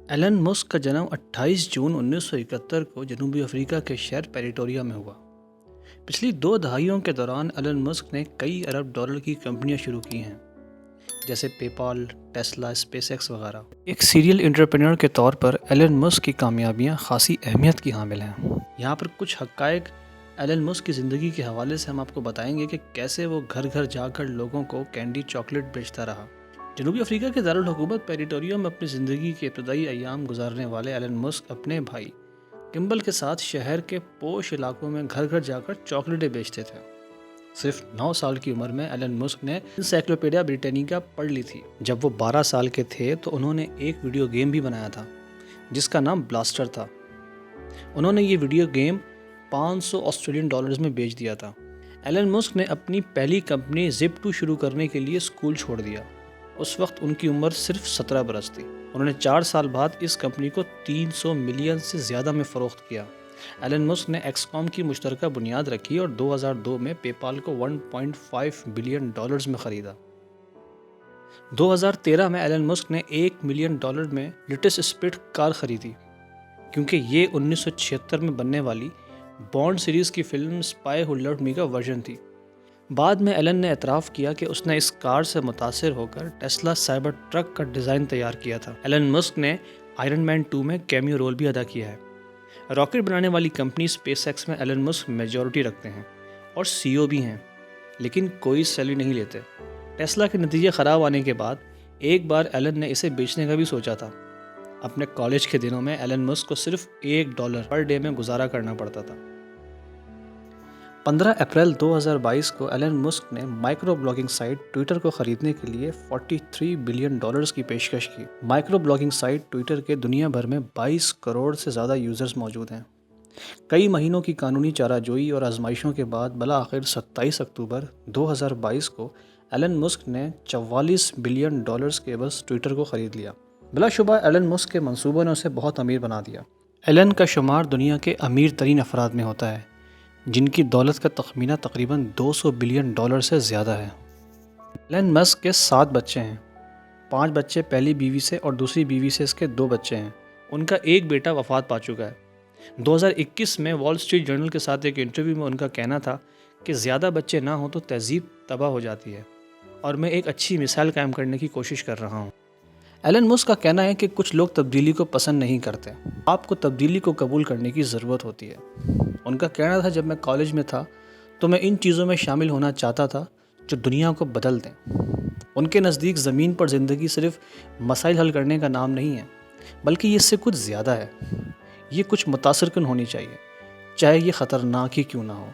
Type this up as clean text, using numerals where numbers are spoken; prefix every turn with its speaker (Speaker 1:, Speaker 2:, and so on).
Speaker 1: Alan مسک کا جنم 28 جون 1971 کو جنوبی افریقہ کے شہر پیریٹوریا میں ہوا۔ پچھلی 2 دہائیوں کے دوران ایلن مسک نے کئی ارب ڈالر کی کمپنیاں شروع کی ہیں، جیسے پے پال، ٹیسلا، اسپیس ایکس وغیرہ۔ ایک سیریل انٹرپرینور کے طور پر ایلن مسک کی کامیابیاں خاصی اہمیت کی حامل ہیں۔ یہاں پر کچھ حقائق ایلن مسک کی زندگی کے حوالے سے ہم آپ کو بتائیں گے کہ کیسے وہ گھر گھر جا کر لوگوں کو کینڈی چاکلیٹ بیچتا رہا۔ جنوبی افریقہ کے دارالحکومت پیریٹوریا میں اپنی زندگی کے ابتدائی ایام گزارنے والے ایلن مسک اپنے بھائی کمبل کے ساتھ شہر کے پوش علاقوں میں گھر گھر جا کر چاکلیٹیں بیچتے تھے۔ صرف 9 سال کی عمر میں ایلن مسک نے انسائکلوپیڈیا بریٹینیکا پڑھ لی تھی۔ جب وہ 12 سال کے تھے تو انہوں نے ایک ویڈیو گیم بھی بنایا تھا جس کا نام بلاسٹر تھا۔ انہوں نے یہ ویڈیو گیم 500 آسٹریلین ڈالرز میں بیچ دیا تھا۔ ایلن مسک نے اپنی پہلی کمپنی زپ2 شروع کرنے کے لیے اسکول چھوڑ دیا۔ اس وقت ان کی عمر صرف 17 برس تھی۔ انہوں نے 4 سال بعد اس کمپنی کو 300 ملین سے زیادہ میں فروخت کیا۔ ایلن مسک نے ایکس کام کی مشترکہ بنیاد رکھی اور 2002 میں پے پال کو 1.5 بلین ڈالرز میں خریدا۔ 2013 میں ایلن مسک نے 1 ملین ڈالر میں لٹس اسپرٹ کار خریدی، کیونکہ یہ 1976 میں بننے والی بانڈ سیریز کی فلم اسپائی ہو لوڈ می کا ورژن تھی۔ بعد میں ایلن نے اعتراف کیا کہ اس نے اس کار سے متاثر ہو کر ٹیسلا سائبر ٹرک کا ڈیزائن تیار کیا تھا۔ ایلن مسک نے آئرن مین 2 میں کیمیو رول بھی ادا کیا ہے۔ راکٹ بنانے والی کمپنی اسپیس ایکس میں ایلن مسک میجورٹی رکھتے ہیں اور سی او بھی ہیں، لیکن کوئی سیلری نہیں لیتے۔ ٹیسلا کے نتیجے خراب آنے کے بعد ایک بار ایلن نے اسے بیچنے کا بھی سوچا تھا۔ اپنے کالج کے دنوں میں ایلن مسک کو صرف $1 پر ڈے میں گزارا کرنا پڑتا تھا۔ 15 اپریل 2022 کو ایلن مسک نے مائکرو بلاگنگ سائٹ ٹویٹر کو خریدنے کے لیے 43 بلین ڈالرز کی پیشکش کی۔ مائکرو بلاگنگ سائٹ ٹویٹر کے دنیا بھر میں 22 کروڑ سے زیادہ یوزرز موجود ہیں۔ کئی مہینوں کی قانونی چارہ جوئی اور آزمائشوں کے بعد بالآخر 27 اکتوبر 2022 کو ایلن مسک نے 44 بلین ڈالرز کے عوض ٹویٹر کو خرید لیا۔ بلا شبہ ایلن مسک کے منصوبوں نے اسے بہت امیر بنا دیا۔ ایلن کا شمار دنیا کے امیر ترین افراد میں ہوتا ہے، جن کی دولت کا تخمینہ تقریباً 200 بلین ڈالر سے زیادہ ہے۔ ایلن مسک کے 7 بچے ہیں۔ 5 بچے پہلی بیوی سے اور دوسری بیوی سے اس کے 2 بچے ہیں۔ ان کا ایک بیٹا وفات پا چکا ہے۔ 2021 میں وال اسٹریٹ جرنل کے ساتھ ایک انٹرویو میں ان کا کہنا تھا کہ زیادہ بچے نہ ہوں تو تہذیب تباہ ہو جاتی ہے اور میں ایک اچھی مثال قائم کرنے کی کوشش کر رہا ہوں۔ ایلن مسک کا کہنا ہے کہ کچھ لوگ تبدیلی کو پسند نہیں کرتے۔ آپ کو تبدیلی کو قبول کرنے کی ضرورت ہوتی ہے۔ ان کا کہنا تھا جب میں کالج میں تھا تو میں ان چیزوں میں شامل ہونا چاہتا تھا جو دنیا کو بدل دیں۔ ان کے نزدیک زمین پر زندگی صرف مسائل حل کرنے کا نام نہیں ہے، بلکہ یہ اس سے کچھ زیادہ ہے۔ یہ کچھ متاثر کن ہونی چاہیے، چاہے یہ خطرناک ہی کیوں نہ ہو۔